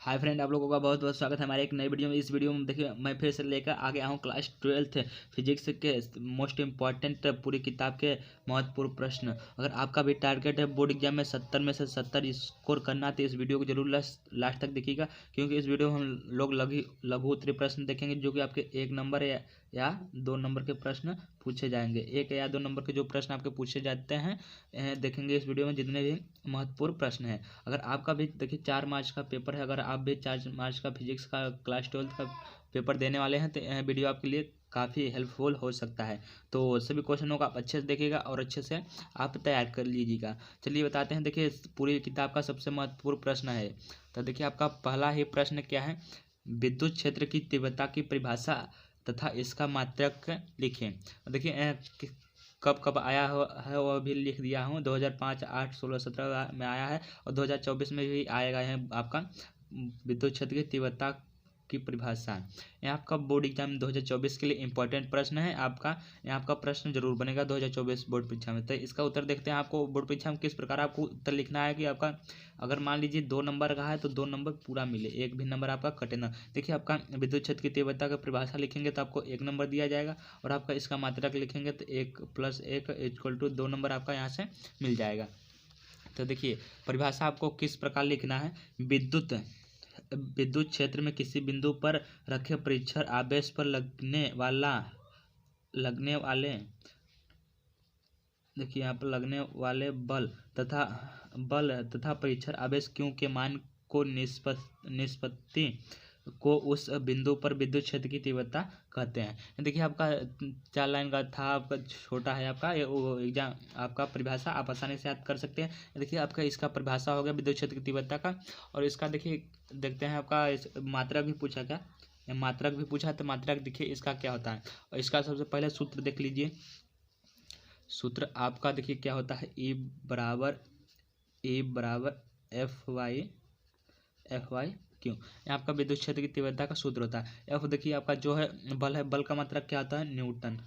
Hi friend, आप लोगों का बहुत बहुत स्वागत है हमारे एक नई वीडियो में। इस वीडियो में देखिए मैं फिर से लेकर आ गया हूँ क्लास 12th फिजिक्स के मोस्ट इम्पॉर्टेंट पूरी किताब के महत्वपूर्ण प्रश्न। अगर आपका भी टारगेट है बोर्ड एग्जाम में 70 में से 70 स्कोर करना, तो इस वीडियो को जरूर लास्ट तक देखिएगा, क्योंकि इस वीडियो में हम लोग लघु उत्तरीय प्रश्न देखेंगे जो कि आपके 1 नंबर या 2 नंबर के प्रश्न पूछे जाएंगे। 1 या 2 नंबर के जो प्रश्न आपके पूछे जाते हैं देखेंगे इस वीडियो में, जितने भी महत्वपूर्ण प्रश्न हैं। अगर आपका भी देखिए 4 मार्च का पेपर है, अगर आप भी 4 मार्च का फिजिक्स का क्लास 12th का पेपर देने वाले हैं, तो यह वीडियो आपके लिए काफ़ी हेल्पफुल हो सकता है। तो सभी क्वेश्चनों का आप अच्छे से देखिएगा और अच्छे से आप तैयार कर लीजिएगा। चलिए बताते हैं। देखिए पूरी किताब का सबसे महत्वपूर्ण प्रश्न है। तो देखिए आपका पहला ही प्रश्न क्या है, विद्युत क्षेत्र की तीव्रता की परिभाषा तथा इसका मात्रक लिखें। देखिए कब कब आया है वो भी लिख दिया हूँ। 2005, 8, 16, 17 में आया है और 2024 में भी आएगा है आपका विद्युत क्षेत्र की तीव्रता की परिभाषा। यहाँ आपका बोर्ड एग्जाम 2024 के लिए इंपॉर्टेंट प्रश्न है। यहाँ आपका प्रश्न जरूर बनेगा 2024 बोर्ड परीक्षा में। तो इसका उत्तर देखते हैं। आपको बोर्ड परीक्षा में किस प्रकार आपको उत्तर लिखना है कि आपका अगर मान लीजिए 2 नंबर का है तो 2 नंबर पूरा मिले, एक भी नंबर आपका कटे ना। देखिए आपका विद्युत क्षेत्र की तीव्रता का परिभाषा लिखेंगे तो आपको 1 नंबर दिया जाएगा, और आपका इसका मात्रक लिखेंगे तो 1 + 1 = 2 नंबर आपका यहाँ से मिल जाएगा। तो देखिए परिभाषा आपको किस प्रकार लिखना है। विद्युत क्षेत्र में किसी बिंदु पर रखे परीक्षण आवेश पर लगने वाले देखिए यहाँ पर लगने वाले बल तथा परीक्षण आवेश Q के मान को निष्पत्ति को उस बिंदु पर विद्युत क्षेत्र की तीव्रता कहते हैं। देखिए आपका 4 लाइन का था, आपका छोटा है आपका एग्जाम आपका परिभाषा आप आसानी से याद कर सकते हैं। देखिए आपका इसका परिभाषा हो गया विद्युत क्षेत्र की तीव्रता का। और इसका देखिए देखते हैं आपका मात्रक भी पूछा क्या, मात्रक भी पूछा। तो मात्रक देखिए इसका क्या होता है, और इसका सबसे पहले सूत्र देख लीजिए। सूत्र आपका देखिए क्या होता है, E बराबर F/y क्यों। यहाँ आपका विद्युत क्षेत्र की तीव्रता का सूत्र होता है। F देखिए आपका जो है बल है, बल का मात्रक क्या होता है, न्यूटन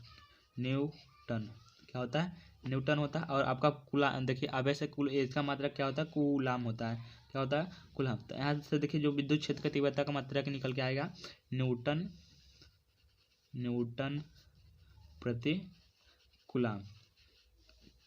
क्या होता है, न्यूटन होता है। और आपका कूलाम देखिए आवेश है, इसका मात्रक क्या होता है, कूलाम होता है। क्या होता है, कूलाम। तो यहाँ से देखिए जो विद्युत क्षेत्र की तीव्रता का मात्रक निकल के आएगा न्यूटन प्रति कूलाम।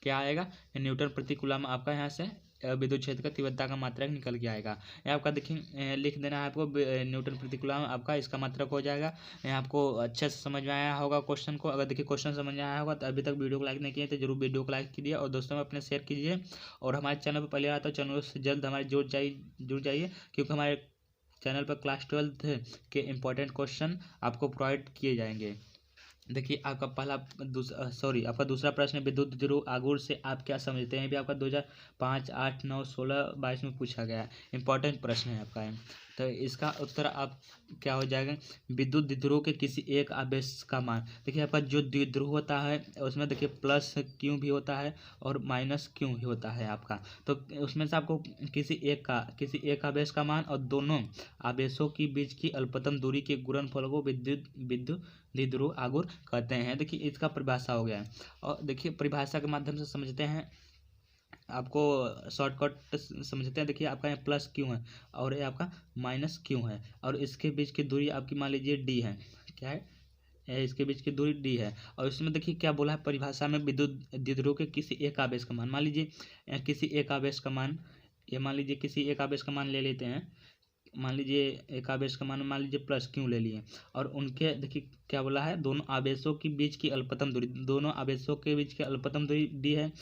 क्या आएगा, न्यूटन प्रति कूलाम आपका यहाँ से विद्युत क्षेत्र का तीव्रता का मात्रक निकल के आएगा। ये आपका देखिए लिख देना है आपको, न्यूटन प्रति कूलाम आपका इसका मात्रक हो जाएगा। यहाँ आपको अच्छे से समझ में आया होगा क्वेश्चन को। अगर देखिए क्वेश्चन समझ में आया होगा तो अभी तक वीडियो को लाइक नहीं किए तो जरूर वीडियो को लाइक कीजिए और दोस्तों में अपने शेयर कीजिए। और हमारे चैनल पर पहले आता है, चैनल से जल्द हमारे जुड़ जाइए, क्योंकि हमारे चैनल पर क्लास 12th के इंपॉर्टेंट क्वेश्चन आपको प्रोवाइड किए जाएंगे। देखिए आपका आपका दूसरा प्रश्न, विद्युत द्विध्रुव आघूर्ण से आप क्या समझते हैं। भी आपका 2005, 8, 9, 16, 22 में पूछा गया है, इंपॉर्टेंट प्रश्न है आपका। तो इसका उत्तर आप क्या हो जाएगा, विद्युत द्विध्रुव के किसी एक आवेश का मान। देखिए आपका जो द्विध्रुव होता है उसमें देखिए +Q भी होता है और -Q भी होता है आपका। तो उसमें से आपको किसी एक आवेश का मान और दोनों आवेशों के बीच की अल्पतम दूरी के गुणनफल को विद्युत द्विध्रुव आघूर्ण कहते हैं। देखिए इसका परिभाषा हो गया है। और देखिए परिभाषा के माध्यम से समझते हैं, आपको शॉर्टकट समझते हैं। देखिए आपका यहाँ +Q है और ये आपका -Q है, और इसके बीच की दूरी आपकी मान लीजिए D है। क्या है, इसके बीच की दूरी D है। और इसमें देखिए क्या बोला है परिभाषा में, विद्युत द्विध्रुव के किसी एक आवेश का मान। मान लीजिए किसी एक आवेश का मान, ये मान लीजिए किसी एक आवेश का मान ले लेते हैं। मान लीजिए एक आवेश का मान +Q ले लिए, और उनके देखिए क्या बोला है, दोनों आवेशों के बीच की अल्पतम दूरी D है।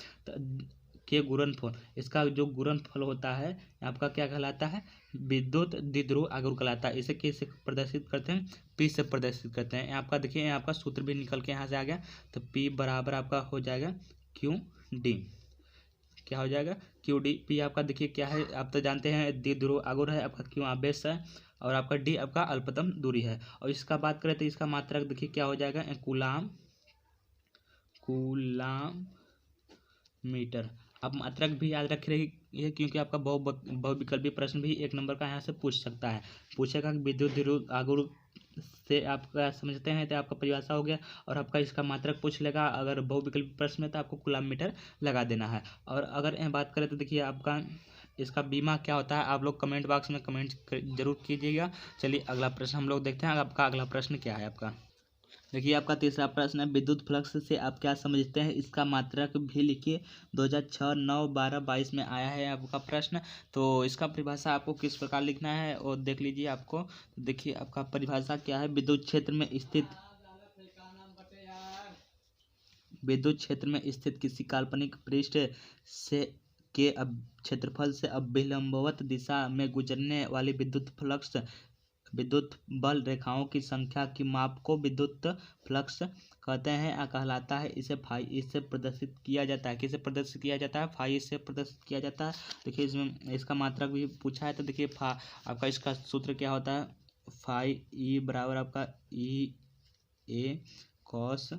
के गुणनफल, इसका जो गुणनफल होता है आपका क्या कहलाता है, विद्युत द्विध्रुव आघूर्ण कहलाता है। इसे कैसे प्रदर्शित करते हैं, P से प्रदर्शित करते हैं। आपका देखिए आपका सूत्र भी निकल के यहाँ से आ गया। तो P बराबर आपका हो जाएगा QD। क्या हो जाएगा, QD। P आपका देखिए क्या है, आप तो जानते हैं द्विध्रुव आघूर्ण है आपका, Q आवेश है और आपका D आपका अल्पतम दूरी है। और इसका बात करें तो इसका मात्रक देखिए क्या हो जाएगा, कूलाम मीटर। आप मात्रक भी याद रख रही है, क्योंकि आपका बहुविकल्पी प्रश्न भी 1 नंबर का यहाँ से पूछ सकता है। पूछेगा कि विद्युत द्विध्रुव आघूर्ण से आपका समझते हैं तो आपका परिभाषा हो गया, और आपका इसका मात्रक पूछ लेगा। अगर बहुविकल्पी प्रश्न में तो आपको कूलाम मीटर लगा देना है। और अगर बात करें तो देखिए आपका इसका बीमा क्या होता है, आप लोग कमेंट बॉक्स में कमेंट जरूर कीजिएगा। चलिए अगला प्रश्न हम लोग देखते हैं। आपका अगला प्रश्न क्या है आपका, देखिए आपका तीसरा प्रश्न है, विद्युत फ्लक्स से आप क्या समझते हैं, इसका मात्रक भी लिखिए। 2006, 9, 12, 22 में आया है आपका प्रश्न। तो इसका परिभाषा आपको किस प्रकार लिखना है और देख लीजिए आपको। देखिए आपका परिभाषा क्या है, विद्युत क्षेत्र में स्थित किसी काल्पनिक पृष्ठ से के क्षेत्रफल से अभिलंबवत दिशा में गुजरने वाली विद्युत बल रेखाओं की संख्या की माप को विद्युत फ्लक्स कहते हैं कहलाता है। इसे फाई इससे प्रदर्शित किया जाता है, किसे प्रदर्शित किया जाता है, फाई से प्रदर्शित किया जाता है। देखिए इसमें इसका मात्रक भी पूछा है, तो देखिए आपका इसका सूत्र क्या होता है, फाई ई बराबर आपका ई ए कॉस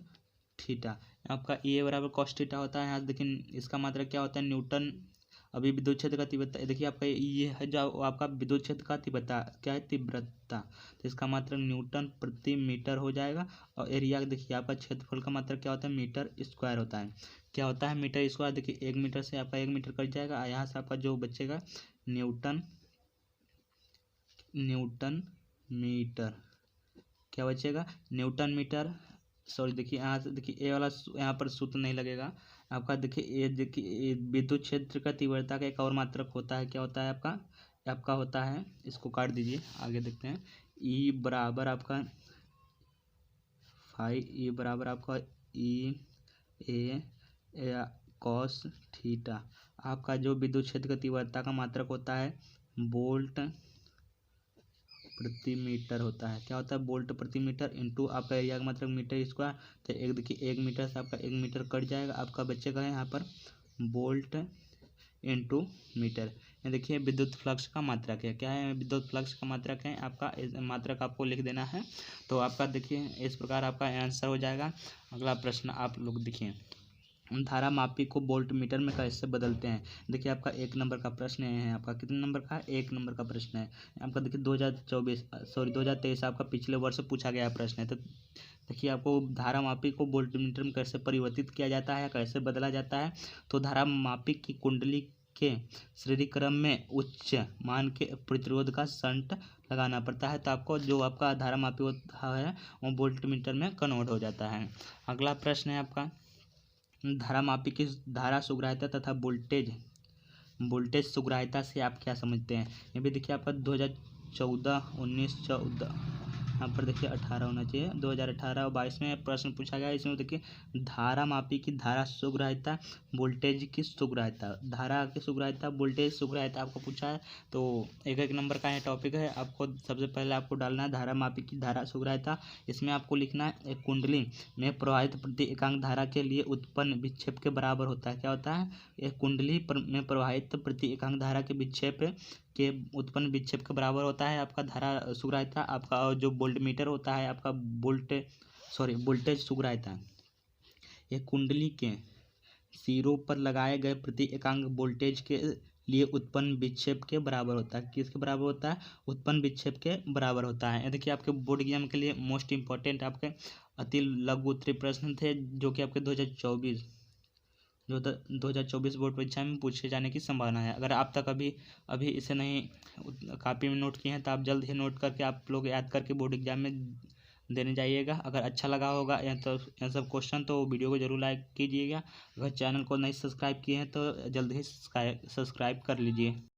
थीटा, आपका ई ए बराबर कॉस थीटा होता है। यहाँ देखिए इसका मात्रक क्या होता है, न्यूटन। अभी विद्युत क्षेत्र का तीव्रता देखिए आपका ये है, जो आपका विद्युत क्षेत्र का तीव्रता क्या है, तीव्रता, तो इसका मात्रक न्यूटन प्रति मीटर हो जाएगा। और एरिया देखिए आपका क्षेत्रफल का मात्रक क्या होता है, मीटर स्क्वायर होता है। क्या होता है, मीटर स्क्वायर। देखिए 1 मीटर से आपका 1 मीटर कट जाएगा, यहाँ से आपका जो बचेगा न्यूटन मीटर, क्या बचेगा, न्यूटन मीटर। सॉरी देखिए यहाँ से देखिए ए वाला यहाँ पर सूत्र नहीं लगेगा आपका। देखिए विद्युत क्षेत्र का तीव्रता का एक और मात्रक होता है, क्या होता है आपका होता है, इसको काट दीजिए, आगे देखते हैं। ई बराबर आपका ई बराबर आपका ई ए कॉस थीटा। आपका जो विद्युत क्षेत्र का तीव्रता का मात्रक होता है वोल्ट प्रति मीटर होता है। क्या होता है, वोल्ट प्रति मीटर इंटू आपका एरिया का मतलब मीटर स्क्वायर। तो एक देखिए 1 मीटर से आपका 1 मीटर कट जाएगा, आपका बचेगा यहाँ पर वोल्ट इंटू मीटर। ये देखिए विद्युत फ्लक्स का मात्रक है, क्या है, विद्युत फ्लक्स का मात्रक है आपका, मात्रक आपको लिख देना है। तो आपका देखिए इस प्रकार आपका आंसर हो जाएगा। अगला प्रश्न आप लोग देखिए, धारा मापी को वोल्ट मीटर में कैसे बदलते हैं। देखिए आपका 1 नंबर का प्रश्न है, आपका कितने नंबर का है, 1 नंबर का प्रश्न है आपका। देखिए 2023 आपका पिछले वर्ष पूछा गया प्रश्न है। तो देखिए आपको धारा मापी को वोल्ट मीटर में कैसे परिवर्तित किया जाता है, कैसे बदला जाता है। तो धारा मापी की कुंडली के श्रेणी क्रम में उच्च मान के प्रतिरोध का शंट लगाना पड़ता है, तो आपको जो आपका धारा मापी होता है वो वोल्ट मीटर में कन्वर्ट हो जाता है। अगला प्रश्न है आपका, धारा मापी की धारा सुग्राह्यता तथा वोल्टेज सुग्राह्यता से आप क्या समझते हैं। ये भी देखिए आपका 2014 यहाँ पर देखिए 18 होना चाहिए, 2018 और 22 में प्रश्न पूछा गया। इसमें देखिए धारा मापी की धारा सुग्राह्यता, वोल्टेज की सुग्राह्यता, धारा की सुग्राह्यता, वोल्टेज सुग्राह्यता आपको पूछा है। तो 1-1 नंबर का ये टॉपिक है। आपको सबसे पहले आपको डालना है धारा मापी की धारा सुग्राह्यता। इसमें आपको लिखना है एक कुंडली में प्रवाहित प्रति एकांक धारा के लिए उत्पन्न विक्षेप के बराबर होता है। क्या होता है, एक कुंडली में प्रवाहित प्रति एकांक धारा के उत्पन्न विक्षेप के बराबर होता है आपका धारा सुग्राह्यता। आपका जो वोल्ट मीटर होता है आपका वोल्टेज सुग्राह्यता, एक कुंडली के सिरों पर लगाए गए प्रति एकांक वोल्टेज के लिए उत्पन्न विक्षेप के बराबर होता है। किसके बराबर होता है, उत्पन्न विक्षेप के बराबर होता है। देखिए आपके बोर्ड एग्जाम के लिए मोस्ट इंपॉर्टेंट आपके अति लघु उत्तरीय प्रश्न थे, जो कि आपके 2024 बोर्ड परीक्षा में पूछे जाने की संभावना है। अगर आप तक अभी इसे नहीं कॉपी में नोट किए हैं तो आप जल्द ही नोट करके आप लोग याद करके बोर्ड एग्जाम में देने जाइएगा। अगर अच्छा लगा होगा यह सब क्वेश्चन तो वीडियो को जरूर लाइक कीजिएगा। अगर चैनल को नहीं सब्सक्राइब किए हैं तो जल्द ही सब्सक्राइब कर लीजिए।